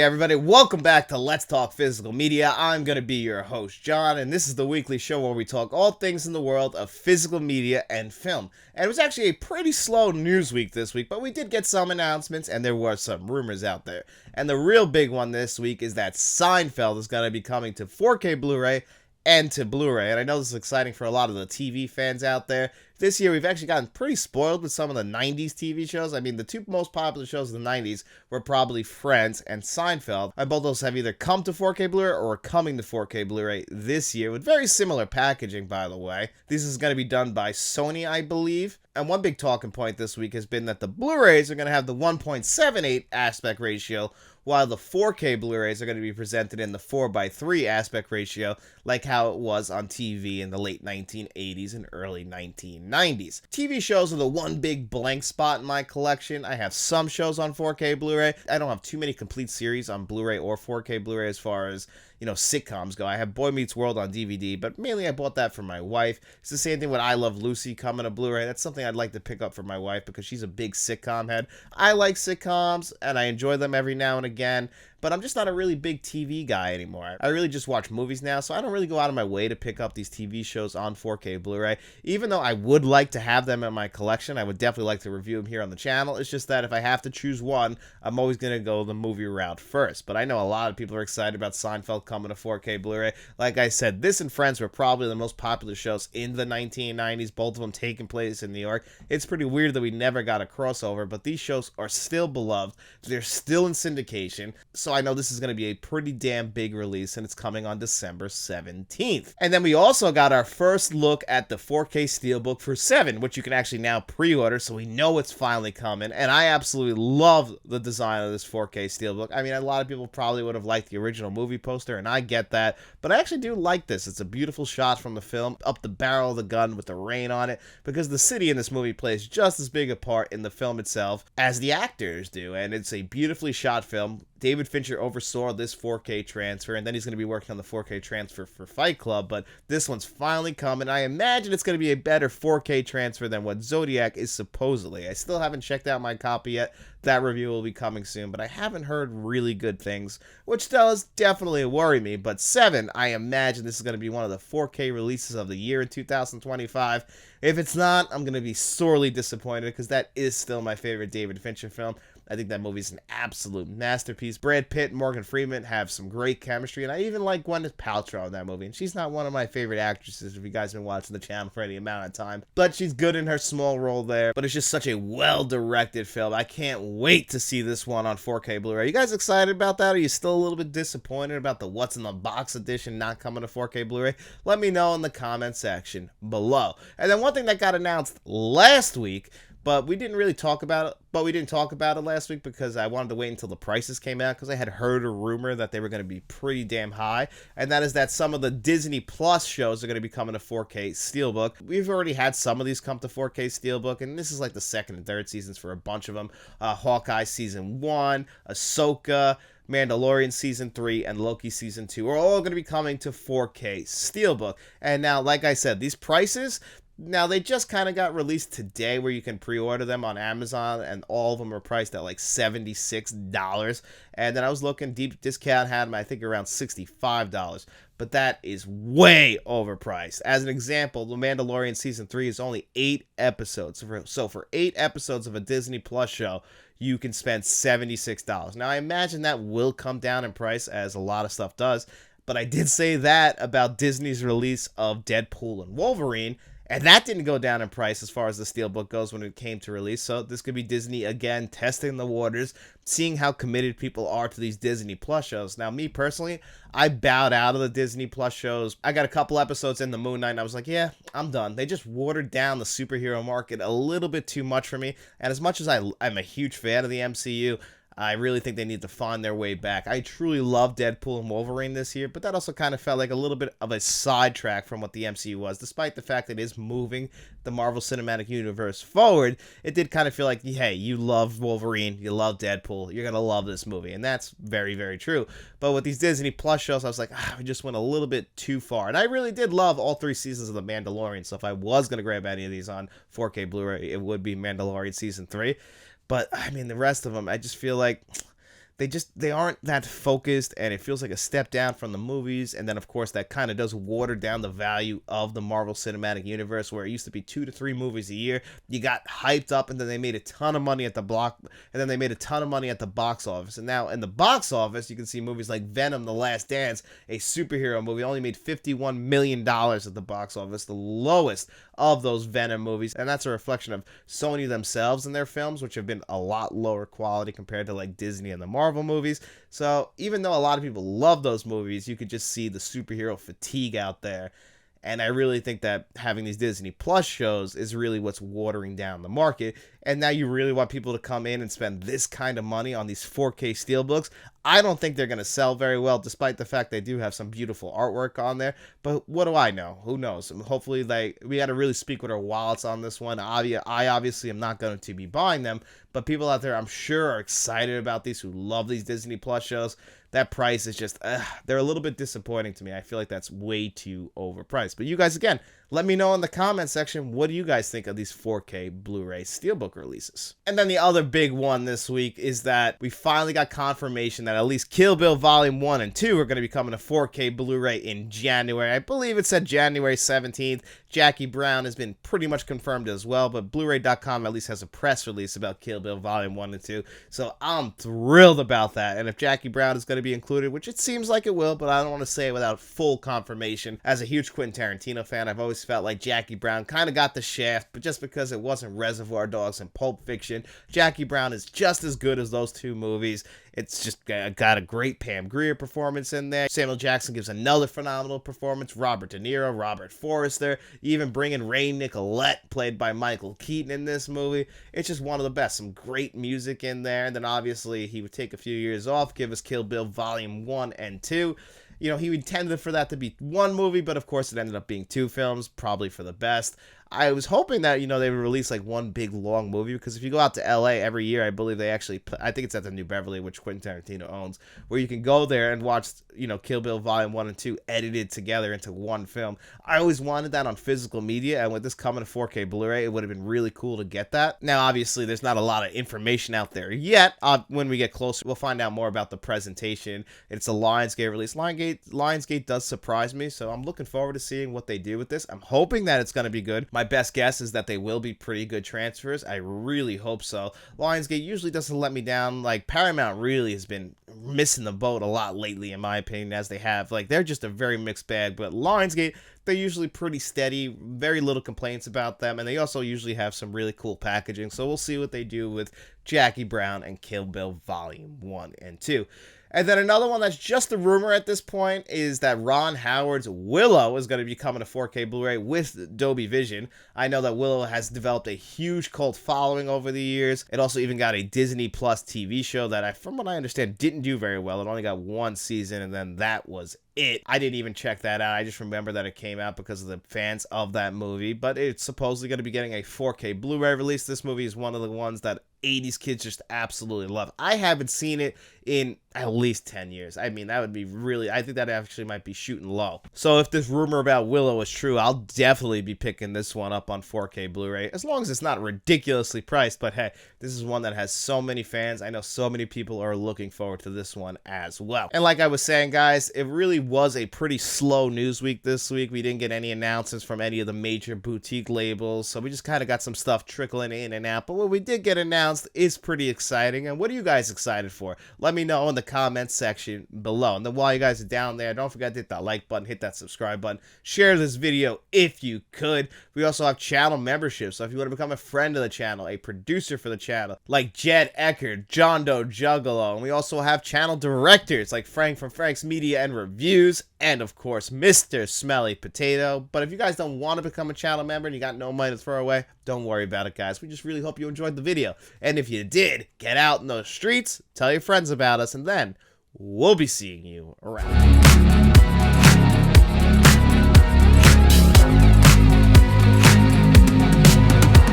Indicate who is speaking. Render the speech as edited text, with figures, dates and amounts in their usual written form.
Speaker 1: Hey everybody, welcome back to Let's Talk Physical Media. I'm going to be your host, John, and this is the weekly show where we talk all things in the world of physical media and film. And it was actually a pretty slow news week this week, but we did get some announcements and there were some rumors out there. And the real big one this week is that Seinfeld is going to be coming to 4K Blu-ray and to Blu-ray. And I know this is exciting for a lot of the TV fans out there. This year, we've actually gotten pretty spoiled with some of the 90s TV shows. I mean, the two most popular shows in the 90s were probably Friends and Seinfeld. And both those have either come to 4K Blu-ray or are coming to 4K Blu-ray this year with very similar packaging, by the way. This is going to be done by Sony, I believe. And one big talking point this week has been that the Blu-rays are going to have the 1.78 aspect ratio, while the 4K Blu-rays are going to be presented in the 4:3 aspect ratio, like how it was on TV in the late 1980s and early 1990s. TV shows are the one big blank spot in my collection. I have some shows on 4K Blu-ray. I don't have too many complete series on Blu-ray or 4K Blu-ray as far as, sitcoms go. I have Boy Meets World on DVD, but mainly I bought that for my wife. It's the same thing with I Love Lucy coming to Blu-ray. That's something I'd like to pick up for my wife because she's a big sitcom head. I like sitcoms, and I enjoy them every now and again, but I'm just not a really big TV guy anymore. I really just watch movies now, so I don't really go out of my way to pick up these TV shows on 4K Blu-ray. Even though I would like to have them in my collection, I would definitely like to review them here on the channel. It's just that if I have to choose one, I'm always going to go the movie route first. But I know a lot of people are excited about Seinfeld coming to 4K Blu-ray. Like I said, this and Friends were probably the most popular shows in the 1990s, both of them taking place in New York. It's pretty weird that we never got a crossover, but these shows are still beloved. They're still in syndication, so I know this is going to be a pretty damn big release, and it's coming on December 17th. And then we also got our first look at the 4K Steelbook for 7, which you can actually now pre-order, so we know it's finally coming. And I absolutely love the design of this 4K Steelbook. I mean, a lot of people probably would have liked the original movie poster, and I get that, but I actually do like this. It's a beautiful shot from the film, up the barrel of the gun with the rain on it, because the city in this movie plays just as big a part in the film itself as the actors do, and it's a beautifully shot film. David Fincher oversaw this 4K transfer, and then he's going to be working on the 4K transfer for Fight Club, but this one's finally coming. I imagine it's going to be a better 4K transfer than what Zodiac is supposedly. I still haven't checked out my copy yet. That review will be coming soon, but I haven't heard really good things, which does definitely worry me. But 7, I imagine this is going to be one of the 4K releases of the year in 2025. If it's not, I'm going to be sorely disappointed because that is still my favorite David Fincher film. I think that movie's an absolute masterpiece. Brad Pitt and Morgan Freeman have some great chemistry, and I even like Gwyneth Paltrow in that movie. And she's not one of my favorite actresses if you guys have been watching the channel for any amount of time. But she's good in her small role there. But it's just such a well-directed film. I can't wait to see this one on 4K Blu-ray. You guys excited about that? Or are you still a little bit disappointed about the What's in the Box edition not coming to 4K Blu-ray? Let me know in the comment section below. And then one thing that got announced last week, but we didn't really talk about it. But we didn't talk about it last week because I wanted to wait until the prices came out because I had heard a rumor that they were going to be pretty damn high. And that is that some of the Disney Plus shows are going to be coming to 4K Steelbook. We've already had some of these come to 4K Steelbook, and this is like the second and third seasons for a bunch of them. Hawkeye Season 1, Ahsoka, Mandalorian Season 3, and Loki Season 2 are all going to be coming to 4K Steelbook. And now, like I said, these prices, now, they just kind of got released today where you can pre-order them on Amazon, and all of them are priced at like $76. And then I was looking, deep discount had them, I think, around $65. But that is way overpriced. As an example, The Mandalorian Season 3 is only 8 episodes. So for 8 episodes of a Disney Plus show, you can spend $76. Now, I imagine that will come down in price, as a lot of stuff does. But I did say that about Disney's release of Deadpool and Wolverine, and that didn't go down in price as far as the Steelbook goes when it came to release. So this could be Disney, again, testing the waters, seeing how committed people are to these Disney Plus shows. Now, me personally, I bowed out of the Disney Plus shows. I got a couple episodes in the Moon Knight, and I was like, yeah, I'm done. They just watered down the superhero market a little bit too much for me. And as much as I'm a huge fan of the MCU, I really think they need to find their way back. I truly love Deadpool and Wolverine this year, but that also kind of felt like a little bit of a sidetrack from what the MCU was. Despite the fact that it is moving the Marvel Cinematic Universe forward, it did kind of feel like, hey, you love Wolverine, you love Deadpool, you're going to love this movie. And that's very, very true. But with these Disney Plus shows, I was like, we just went a little bit too far. And I really did love all 3 seasons of The Mandalorian, so if I was going to grab any of these on 4K Blu-ray, it would be Mandalorian Season 3. But, I mean, the rest of them, I just feel like they aren't that focused, and it feels like a step down from the movies. And then of course that kind of does water down the value of the Marvel Cinematic Universe, where it used to be 2 to 3 movies a year. You got hyped up, and then they made a ton of money at the box office. And now in the box office, you can see movies like Venom: The Last Dance, a superhero movie, only made $51 million at the box office, the lowest of those Venom movies. And that's a reflection of Sony themselves and their films, which have been a lot lower quality compared to like Disney and the Marvel movies. So even though a lot of people love those movies, you could just see the superhero fatigue out there. And I really think that having these Disney Plus shows is really what's watering down the market. And now you really want people to come in and spend this kind of money on these 4K steelbooks. I don't think they're going to sell very well, despite the fact they do have some beautiful artwork on there. But what do I know? Who knows? Hopefully, we got to really speak with our wallets on this one. I obviously am not going to be buying them, but people out there, I'm sure, are excited about these, who love these Disney Plus shows. That price is just, they're a little bit disappointing to me. I feel like that's way too overpriced. But you guys, again, let me know in the comment section, what do you guys think of these 4K Blu-ray Steelbook releases? And then the other big one this week is that we finally got confirmation that at least Kill Bill Volume 1 and 2 are going to be coming to 4K Blu-ray in January. I believe it said January 17th. Jackie Brown has been pretty much confirmed as well, but Blu-ray.com at least has a press release about Kill Bill Volume 1 and 2. So I'm thrilled about that. And if Jackie Brown is going to be included, which it seems like it will, but I don't want to say it without full confirmation. As a huge Quentin Tarantino fan, I've always felt like Jackie Brown kind of got the shaft, but just because it wasn't Reservoir Dogs and Pulp Fiction, Jackie Brown is just as good as those two movies. It's just got a great Pam Grier performance in there. Samuel Jackson gives another phenomenal performance. Robert De Niro, Robert Forster, even bringing Ray Nicolette, played by Michael Keaton, in this movie. It's just one of the best. Some great music in there. And then obviously he would take a few years off, give us Kill Bill Volume 1 and 2. You know, he intended for that to be one movie, but of course it ended up being 2 films, probably for the best. I was hoping that, you know, they would release like one big long movie, because if you go out to LA every year, I believe they actually, I think it's at the New Beverly, which Quentin Tarantino owns, where you can go there and watch, you know, Kill Bill Volume 1 and 2 edited together into one film. I always wanted that on physical media, and with this coming to 4K Blu-ray, it would have been really cool to get that. Now, obviously, there's not a lot of information out there yet. When we get closer, we'll find out more about the presentation. It's a Lionsgate release. Lionsgate does surprise me, so I'm looking forward to seeing what they do with this. I'm hoping that it's going to be good. My best guess is that they will be pretty good transfers. I really hope so. Lionsgate usually doesn't let me down. Like, Paramount really has been missing the boat a lot lately, in my opinion, as they have. Like, they're just a very mixed bag, but Lionsgate, they're usually pretty steady, very little complaints about them, and they also usually have some really cool packaging, so we'll see what they do with Jackie Brown and Kill Bill Volume 1 and 2. And then another one that's just a rumor at this point is that Ron Howard's Willow is going to be coming to 4K Blu-ray with Dolby Vision. I know that Willow has developed a huge cult following over the years. It also even got a Disney Plus TV show that, from what I understand, didn't do very well. It only got 1 season, and then that was it. I didn't even check that out. I just remember that it came out because of the fans of that movie, but it's supposedly going to be getting a 4K Blu-ray release. This movie is one of the ones that 80s kids just absolutely love. I haven't seen it in at least 10 years. I mean, that would be really, I think that actually might be shooting low. So if this rumor about Willow is true, I'll definitely be picking this one up on 4K Blu-ray, as long as it's not ridiculously priced. But hey, this is one that has so many fans. I know so many people are looking forward to this one as well. And like I was saying, guys, it really was a pretty slow news week this week. We didn't get any announcements from any of the major boutique labels, so we just kind of got some stuff trickling in and out. But what we did get announced is pretty exciting. And what are you guys excited for? Let me know in the comments section below. And then while you guys are down there, don't forget to hit that like button, hit that subscribe button, share this video if you could. We also have channel memberships, so if you want to become a friend of the channel, a producer for the channel, like Jed Eckert, John Doe Juggalo, and we also have channel directors like Frank from Frank's Media and Reviews, and of course Mr. Smelly Potato. But if you guys don't want to become a channel member and you got no money to throw away, don't worry about it, guys. We just really hope you enjoyed the video, and if you did, get out in those streets, tell your friends about us, and then we'll be seeing you around.